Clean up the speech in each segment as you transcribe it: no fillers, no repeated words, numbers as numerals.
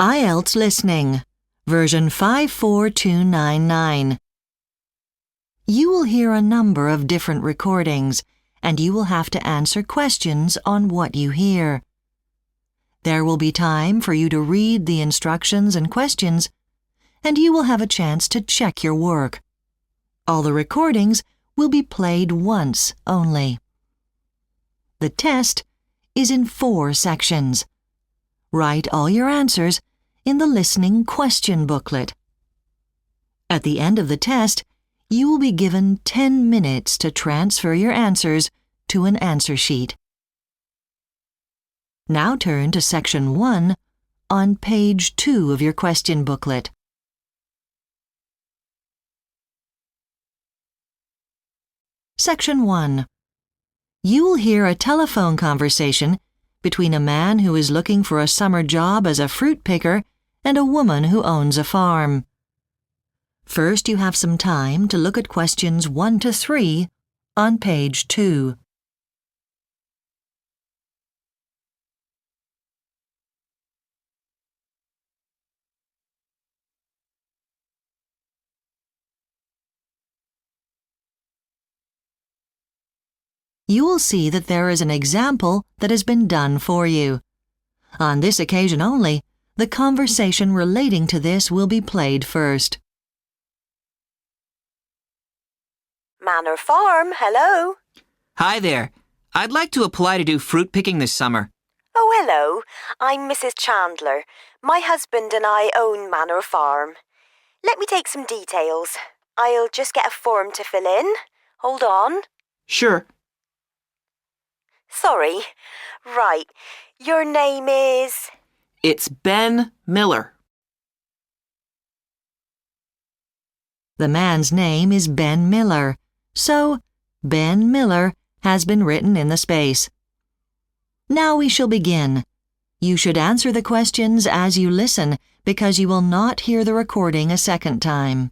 IELTS Listening, version 54299. You will hear a number of different recordings, and you will have to answer questions on what you hear. There will be time for you to read the instructions and questions, and you will have a chance to check your work. All the recordings will be played once only. The test is in 4 sections. Write all your answers in the listening question booklet. At the end of the test, you will be given 10 minutes to transfer your answers to an answer sheet. Now turn to Section 1 on page 2 of your question booklet. Section 1. You will hear a telephone conversation between a man who is looking for a summer job as a fruit picker and a woman who owns a farm. First, you have some time to look at questions 1 to 3 on page 2. You will see that there is an example that has been done for you. On this occasion only, the conversation relating to this will be played first. Manor Farm, hello. Hi there. I'd like to apply to do fruit picking this summer. Oh, hello. I'm Mrs. Chandler. My husband and I own Manor Farm. Let me take some details. I'll just get a form to fill in. Hold on. Sure. Sorry. Right. Your name is... It's Ben Miller. The man's name is Ben Miller, so Ben Miller has been written in the space. Now we shall begin. You should answer the questions as you listen because you will not hear the recording a second time.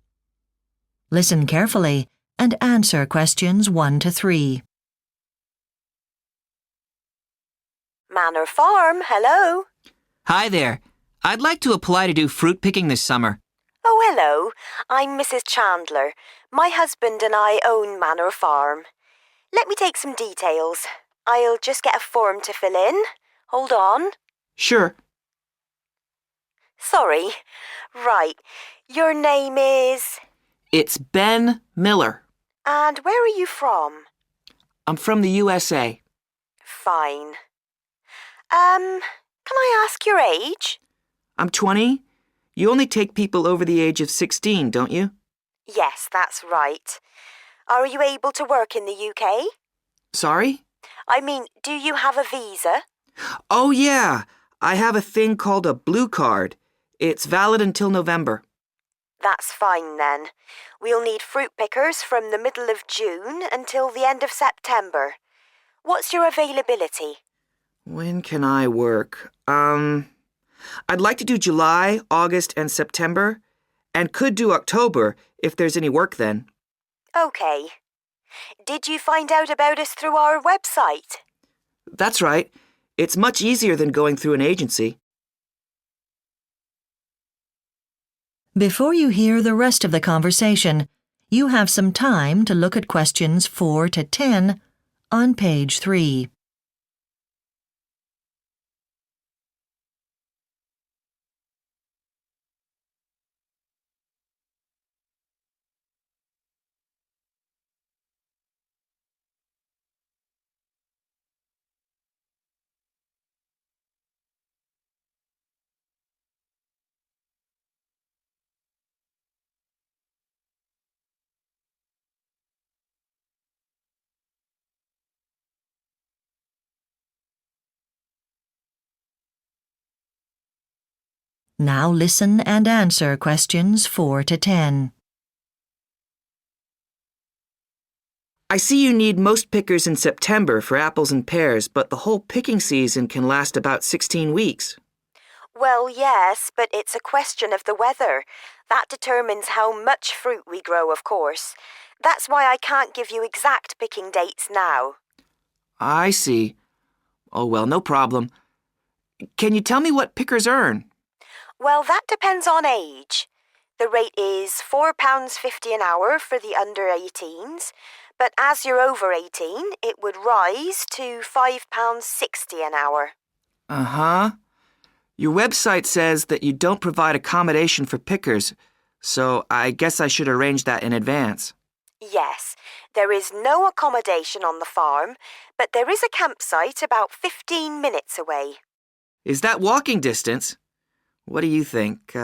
Listen carefully and answer questions 1 to 3. Manor Farm, hello. Hi there. I'd like to apply to do fruit picking this summer. Oh, hello. I'm Mrs. Chandler. My husband and I own Manor Farm. Let me take some details. I'll just get a form to fill in. Hold on. Sure. Sorry. Right. Your name is... It's Ben Miller. And where are you from? I'm from the USA. Fine. Can I ask your age? I'm 20. You only take people over the age of 16, don't you? Yes, that's right. Are you able to work in the UK? Sorry? I mean, do you have a visa? Oh, yeah. I have a thing called a blue card. It's valid until November. That's fine then. We'll need fruit pickers from the middle of June until the end of September. What's your availability? When can I work? I'd like to do July, August, and September, and could do October if there's any work then. Okay. Did you find out about us through our website? That's right. It's much easier than going through an agency. Before you hear the rest of the conversation, you have some time to look at questions 4 to 10 on page 3. Now listen and answer questions 4 to 10. I see you need most pickers in September for apples and pears, but the whole picking season can last about 16 weeks. Well, yes, but it's a question of the weather. That determines how much fruit we grow, of course. That's why I can't give you exact picking dates now. I see. Oh, well, no problem. Can you tell me what pickers earn? Well, that depends on age. The rate is £4.50 an hour for the under 18s, but as you're over 18, it would rise to £5.60 an hour. Uh-huh. Your website says that you don't provide accommodation for pickers, so I guess I should arrange that in advance. Yes, there is no accommodation on the farm, but there is a campsite about 15 minutes away. Is that walking distance? What do you think?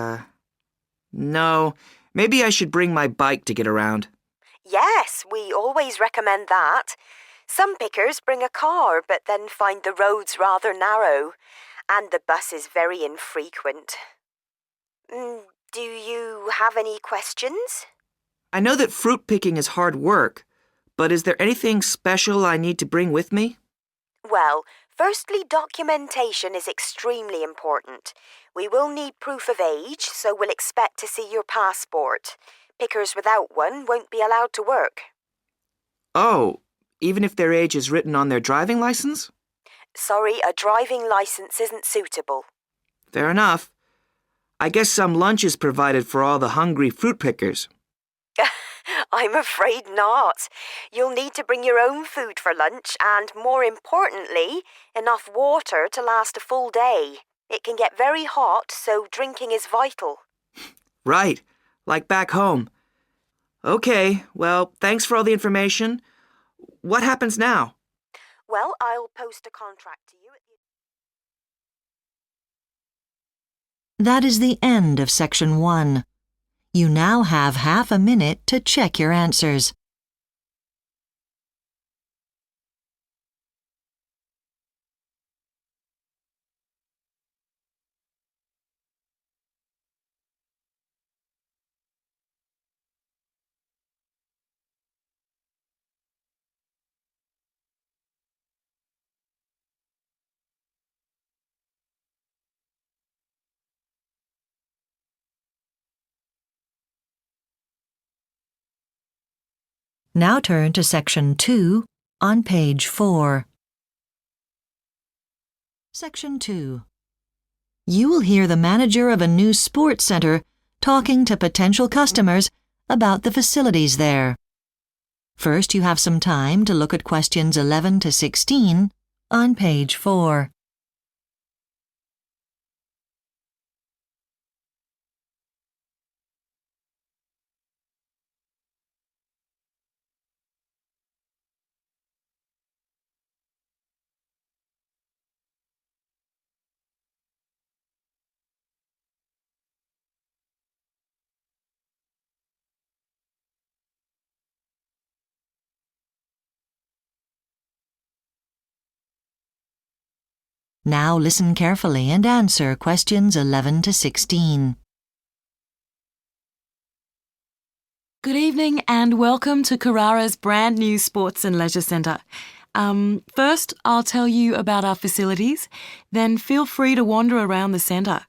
No, maybe I should bring my bike to get around. Yes, we always recommend that. Some pickers bring a car but then find the roads rather narrow, and the bus is very infrequent. Do you have any questions? I know that fruit picking is hard work, but is there anything special I need to bring with me? Well, firstly, documentation is extremely important. We will need proof of age, so we'll expect to see your passport. Pickers without one won't be allowed to work. Oh, even if their age is written on their driving license? Sorry, a driving license isn't suitable. Fair enough. I guess some lunch is provided for all the hungry fruit pickers. I'm afraid not. You'll need to bring your own food for lunch and, more importantly, enough water to last a full day. It can get very hot, so drinking is vital. Right, like back home. Okay, well, thanks for all the information. What happens now? Well, I'll post a contract to you. That is the end of Section 1. You now have half a minute to check your answers. Now turn to Section 2 on page 4. Section 2. You will hear the manager of a new sports center talking to potential customers about the facilities there. First, you have some time to look at questions 11 to 16 on page 4. Now listen carefully and answer questions 11 to 16. Good evening and welcome to Carrara's brand new Sports and Leisure Centre. First, I'll tell you about our facilities, then feel free to wander around the centre.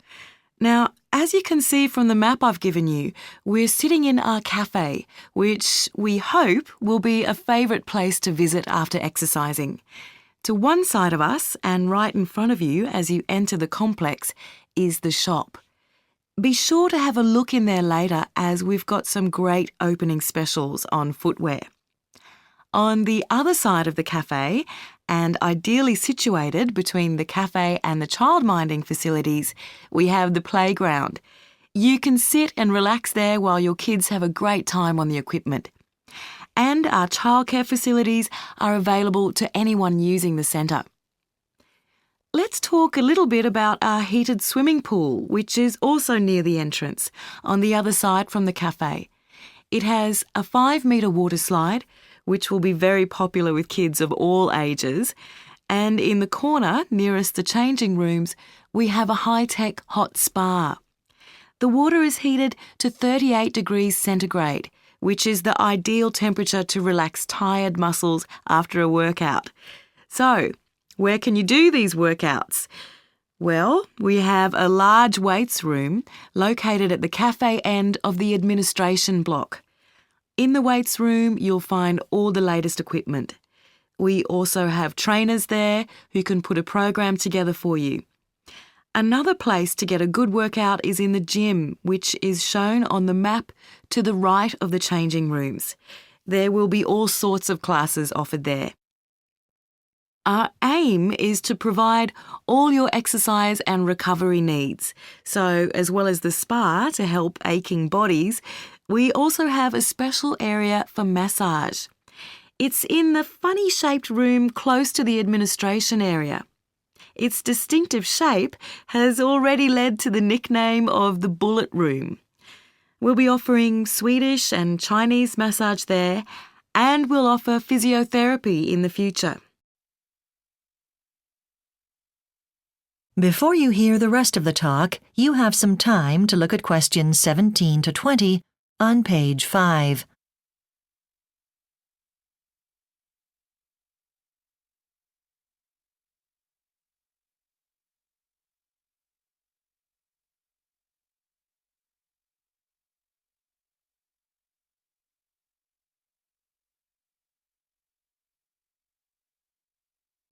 Now, as you can see from the map I've given you, we're sitting in our cafe, which we hope will be a favourite place to visit after exercising. To one side of us and right in front of you as you enter the complex is the shop. Be sure to have a look in there later as we've got some great opening specials on footwear. On the other side of the cafe, and ideally situated between the cafe and the childminding facilities, we have the playground. You can sit and relax there while your kids have a great time on the equipment. And our childcare facilities are available to anyone using the centre. Let's talk a little bit about our heated swimming pool, which is also near the entrance, on the other side from the cafe. It has a 5-metre water slide, which will be very popular with kids of all ages, and in the corner, nearest the changing rooms, we have a high-tech hot spa. The water is heated to 38 degrees centigrade, which is the ideal temperature to relax tired muscles after a workout. So, where can you do these workouts? Well, we have a large weights room located at the cafe end of the administration block. In the weights room, you'll find all the latest equipment. We also have trainers there who can put a program together for you. Another place to get a good workout is in the gym, which is shown on the map to the right of the changing rooms. There will be all sorts of classes offered there. Our aim is to provide all your exercise and recovery needs. So, as well as the spa to help aching bodies, we also have a special area for massage. It's in the funny-shaped room close to the administration area. Its distinctive shape has already led to the nickname of the Bullet Room. We'll be offering Swedish and Chinese massage there, and we'll offer physiotherapy in the future. Before you hear the rest of the talk, you have some time to look at questions 17 to 20 on page 5.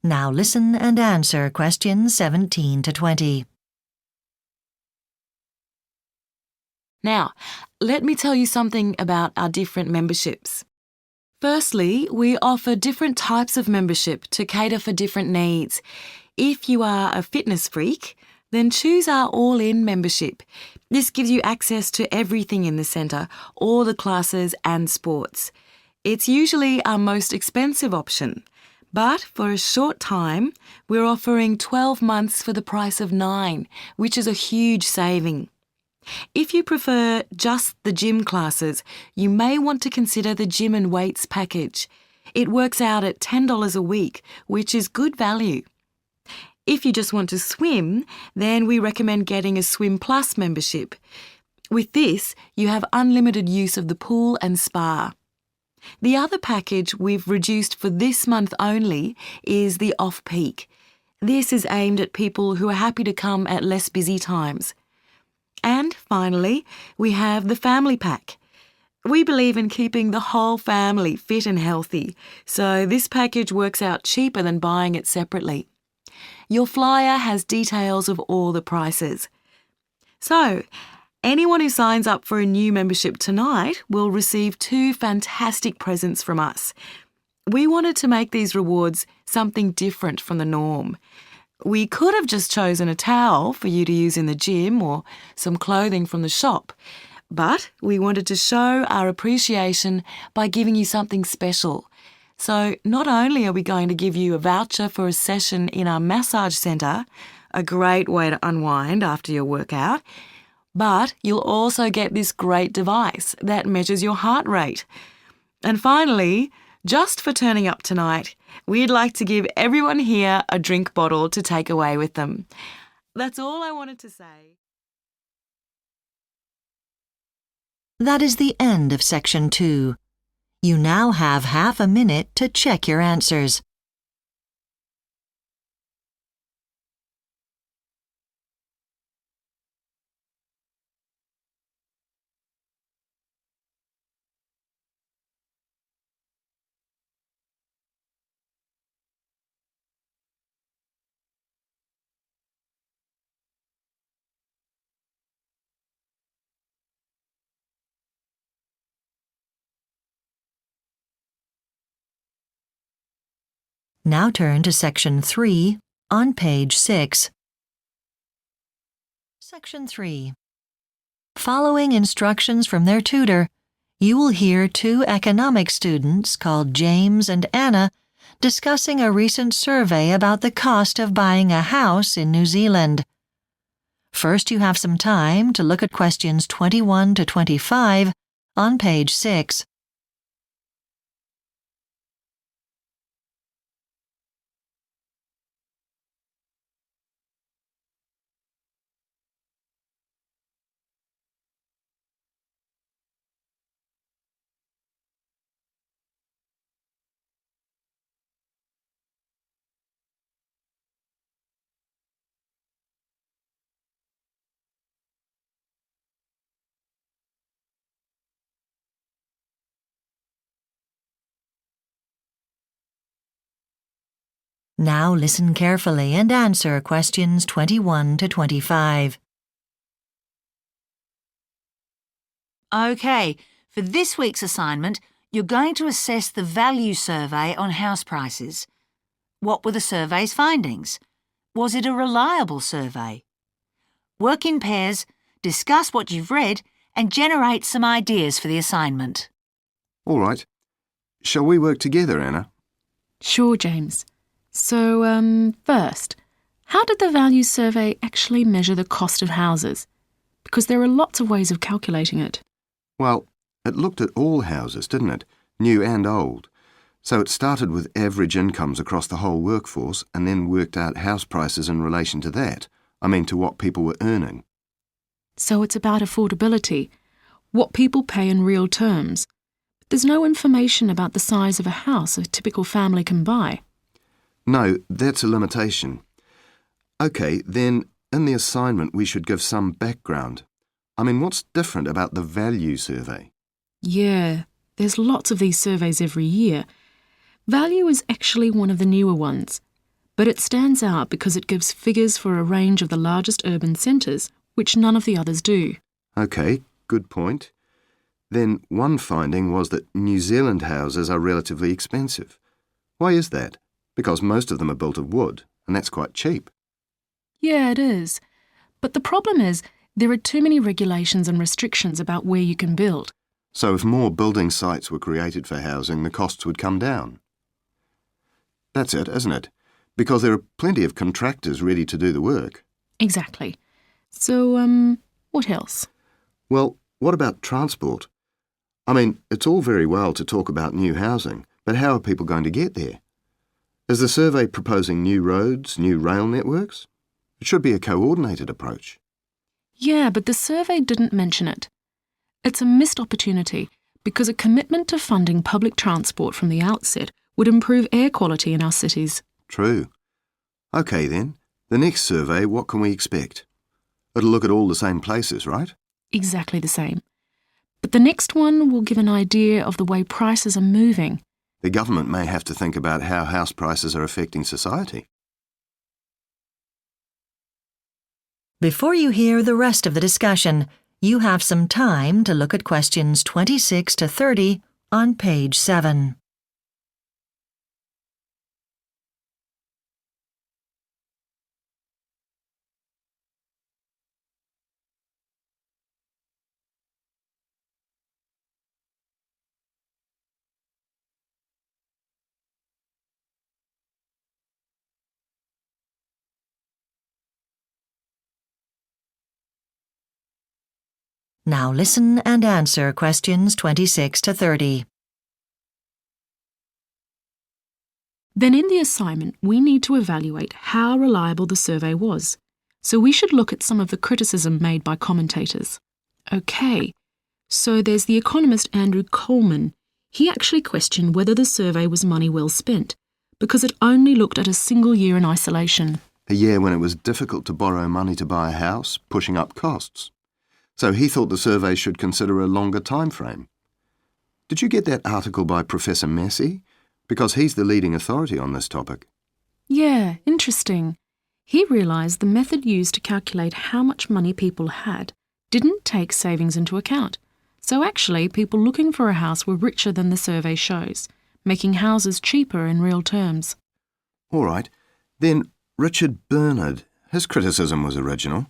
Now listen and answer questions 17 to 20. Now, let me tell you something about our different memberships. Firstly, we offer different types of membership to cater for different needs. If you are a fitness freak, then choose our all-in membership. This gives you access to everything in the centre, all the classes and sports. It's usually our most expensive option, but for a short time, we're offering 12 months for the price of 9, which is a huge saving. If you prefer just the gym classes, you may want to consider the gym and weights package. It works out at $10 a week, which is good value. If you just want to swim, then we recommend getting a Swim Plus membership. With this, you have unlimited use of the pool and spa. The other package we've reduced for this month only is the Off-Peak. This is aimed at people who are happy to come at less busy times. And finally, we have the Family Pack. We believe in keeping the whole family fit and healthy, so this package works out cheaper than buying it separately. Your flyer has details of all the prices. So, anyone who signs up for a new membership tonight will receive 2 fantastic presents from us. We wanted to make these rewards something different from the norm. We could have just chosen a towel for you to use in the gym or some clothing from the shop, but we wanted to show our appreciation by giving you something special. So not only are we going to give you a voucher for a session in our massage centre, a great way to unwind after your workout, but you'll also get this great device that measures your heart rate. And finally, just for turning up tonight, we'd like to give everyone here a drink bottle to take away with them. That's all I wanted to say. That is the end of section 2. You now have half a minute to check your answers. Now turn to section 3 on page 6. Section 3. Following instructions from their tutor, you will hear 2 economics students called James and Anna discussing a recent survey about the cost of buying a house in New Zealand. First, you have some time to look at questions 21 to 25 on page 6. Now listen carefully and answer questions 21 to 25. OK, for this week's assignment, you're going to assess the value survey on house prices. What were the survey's findings? Was it a reliable survey? Work in pairs, discuss what you've read, and generate some ideas for the assignment. All right. Shall we work together, Anna? Sure, James. So, first, how did the value survey actually measure the cost of houses? Because there are lots of ways of calculating it. Well, it looked at all houses, didn't it? New and old. So it started with average incomes across the whole workforce and then worked out house prices in relation to that. I mean, to what people were earning. So it's about affordability, what people pay in real terms. But there's no information about the size of a house a typical family can buy. No, that's a limitation. OK, then in the assignment we should give some background. I mean, what's different about the value survey? Yeah, there's lots of these surveys every year. Value is actually one of the newer ones, but it stands out because it gives figures for a range of the largest urban centres, which none of the others do. OK, good point. Then one finding was that New Zealand houses are relatively expensive. Why is that? Because most of them are built of wood, and that's quite cheap. Yeah, it is. But the problem is there are too many regulations and restrictions about where you can build. So if more building sites were created for housing, the costs would come down. That's it, isn't it? Because there are plenty of contractors ready to do the work. Exactly. So, what else? Well, what about transport? I mean, it's all very well to talk about new housing, but how are people going to get there? Is the survey proposing new roads, new rail networks? It should be a coordinated approach. Yeah, but the survey didn't mention it. It's a missed opportunity because a commitment to funding public transport from the outset would improve air quality in our cities. True. OK then, the next survey, what can we expect? It'll look at all the same places, right? Exactly the same. But the next one will give an idea of the way prices are moving. The government may have to think about how house prices are affecting society. Before you hear the rest of the discussion, you have some time to look at questions 26 to 30 on page 7. Now listen and answer questions 26 to 30. Then in the assignment, we need to evaluate how reliable the survey was. So we should look at some of the criticism made by commentators. OK, so there's the economist Andrew Coleman. He actually questioned whether the survey was money well spent, because it only looked at a single year in isolation. A year when it was difficult to borrow money to buy a house, pushing up costs. So he thought the survey should consider a longer time frame. Did you get that article by Professor Massey? Because he's the leading authority on this topic. Yeah, interesting. He realised the method used to calculate how much money people had didn't take savings into account. So actually, people looking for a house were richer than the survey shows, making houses cheaper in real terms. All right. Then Richard Bernard, his criticism was original.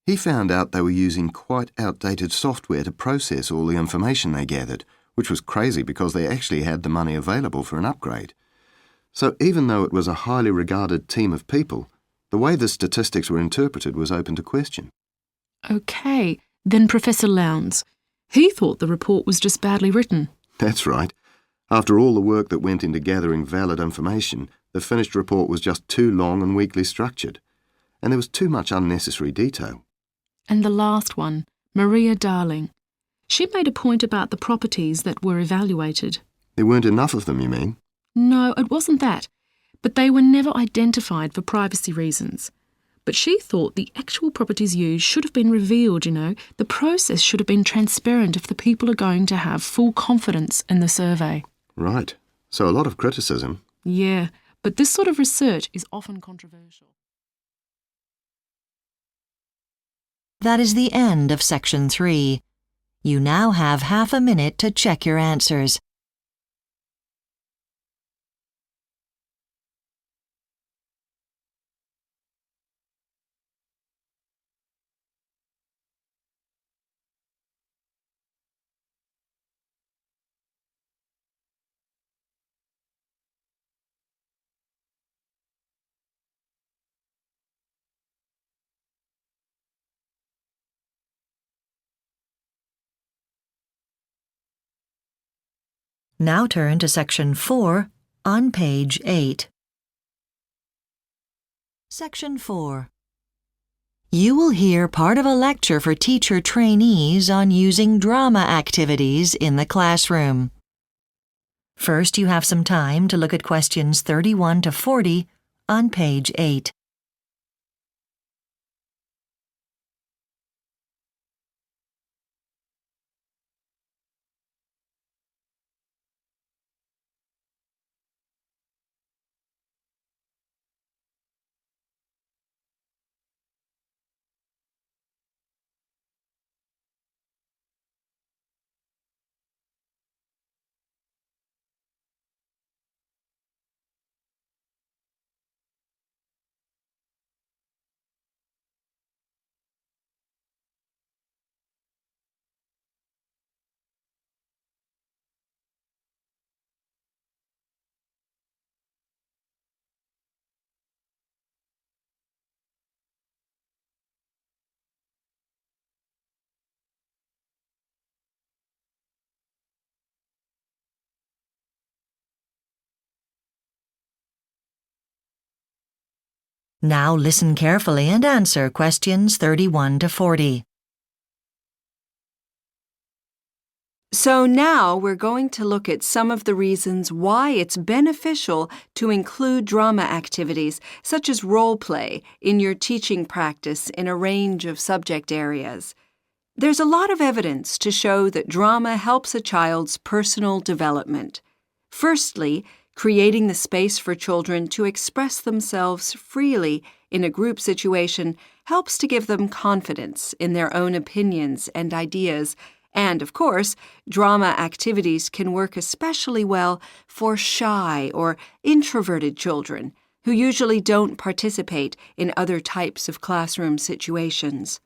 He found out they were using quite outdated software to process all the information they gathered, which was crazy because they actually had the money available for an upgrade. So even though it was a highly regarded team of people, the way the statistics were interpreted was open to question. OK, then Professor Lowndes. He thought the report was just badly written. That's right. After all the work that went into gathering valid information, the finished report was just too long and weakly structured, and there was too much unnecessary detail. And the last one, Maria Darling. She made a point about the properties that were evaluated. There weren't enough of them, you mean? No, it wasn't that. But they were never identified for privacy reasons. But she thought the actual properties used should have been revealed, The process should have been transparent if the people are going to have full confidence in the survey. Right. So a lot of criticism. Yeah, But this sort of research is often controversial. That is the end of Section 3. You now have half a minute to check your answers. Now turn to Section 4 on page 8. Section 4. You will hear part of a lecture for teacher trainees on using drama activities in the classroom. First, you have some time to look at questions 31 to 40 on page 8. Now listen carefully and answer questions 31 to 40. So now we're going to look at some of the reasons why it's beneficial to include drama activities, such as role play, in your teaching practice in a range of subject areas. There's a lot of evidence to show that drama helps a child's personal development. Firstly, creating the space for children to express themselves freely in a group situation helps to give them confidence in their own opinions and ideas. And, of course, drama activities can work especially well for shy or introverted children who usually don't participate in other types of classroom situations.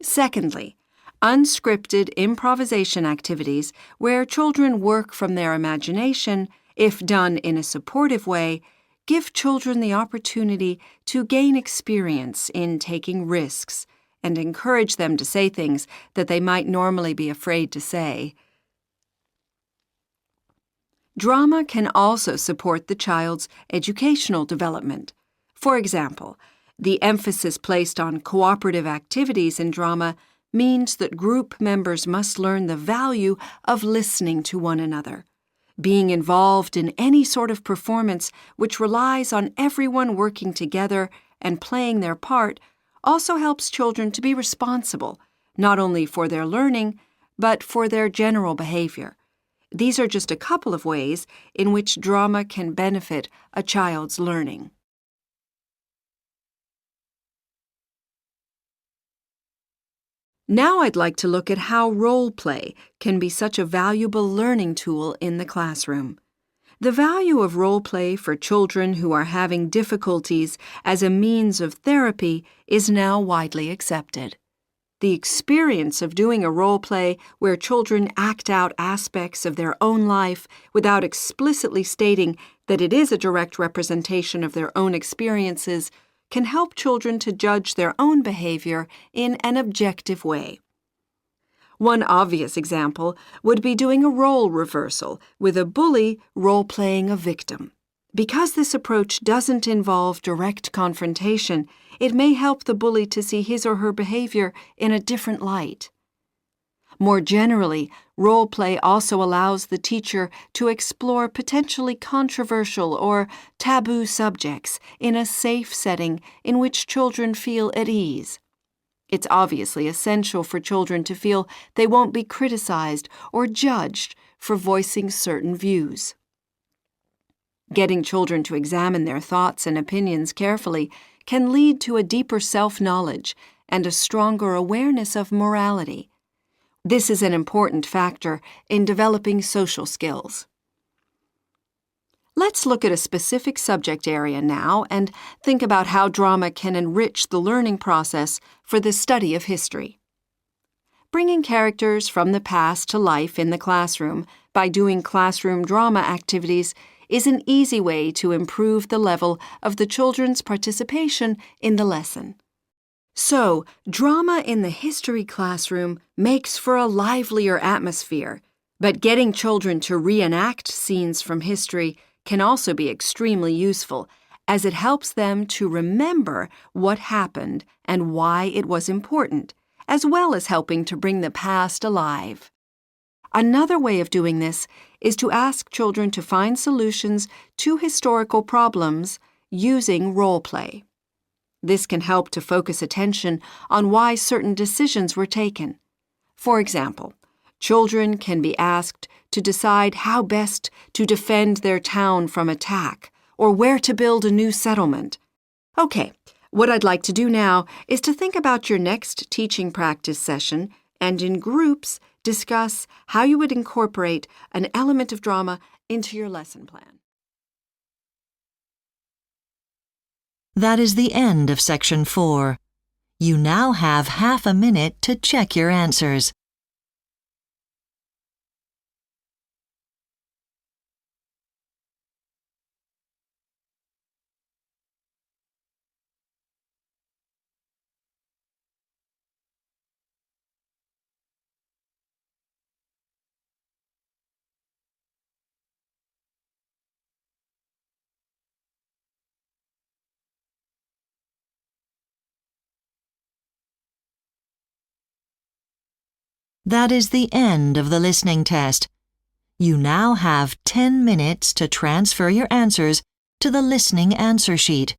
Secondly, unscripted improvisation activities where children work from their imagination, if done in a supportive way, give children the opportunity to gain experience in taking risks and encourage them to say things that they might normally be afraid to say. Drama can also support the child's educational development. For example, the emphasis placed on cooperative activities in drama means that group members must learn the value of listening to one another. Being involved in any sort of performance which relies on everyone working together and playing their part also helps children to be responsible, not only for their learning, but for their general behavior. These are just a couple of ways in which drama can benefit a child's learning. Now I'd like to look at how role play can be such a valuable learning tool in the classroom. The value of role play for children who are having difficulties as a means of therapy is now widely accepted. The experience of doing a role play where children act out aspects of their own life without explicitly stating that it is a direct representation of their own experiences can help children to judge their own behavior in an objective way. One obvious example would be doing a role reversal with a bully role-playing a victim. Because this approach doesn't involve direct confrontation, it may help the bully to see his or her behavior in a different light. More generally, role play also allows the teacher to explore potentially controversial or taboo subjects in a safe setting in which children feel at ease. It's obviously essential for children to feel they won't be criticized or judged for voicing certain views. Getting children to examine their thoughts and opinions carefully can lead to a deeper self-knowledge and a stronger awareness of morality. This is an important factor in developing social skills. Let's look at a specific subject area now and think about how drama can enrich the learning process for the study of history. Bringing characters from the past to life in the classroom by doing classroom drama activities is an easy way to improve the level of the children's participation in the lesson. So, drama in the history classroom makes for a livelier atmosphere, but getting children to reenact scenes from history can also be extremely useful, as it helps them to remember what happened and why it was important, as well as helping to bring the past alive. Another way of doing this is to ask children to find solutions to historical problems using role play. This can help to focus attention on why certain decisions were taken. For example, children can be asked to decide how best to defend their town from attack or where to build a new settlement. Okay, what I'd like to do now is to think about your next teaching practice session and in groups discuss how you would incorporate an element of drama into your lesson plan. That is the end of Section 4. You now have half a minute to check your answers. That is the end of the listening test. You now have 10 minutes to transfer your answers to the listening answer sheet.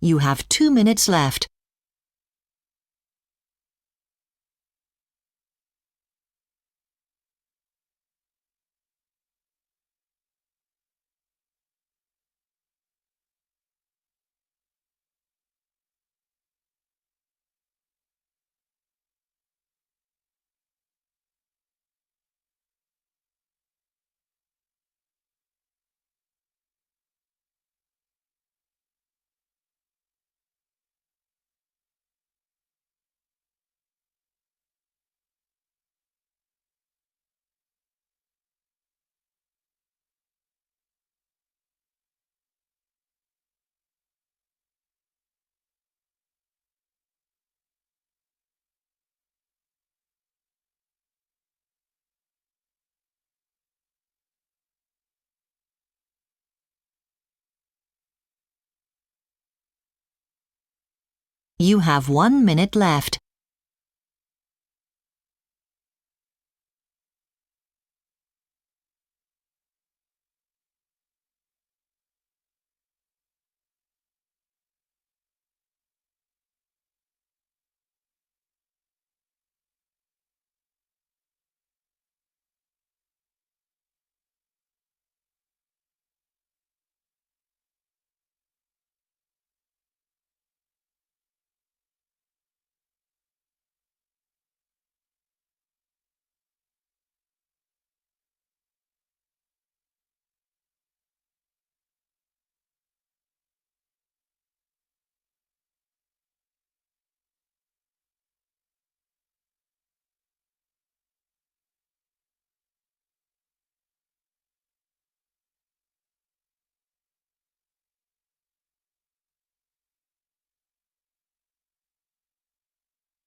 You have 2 minutes left. You have 1 minute left.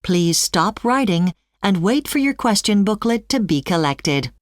Please stop writing and wait for your question booklet to be collected.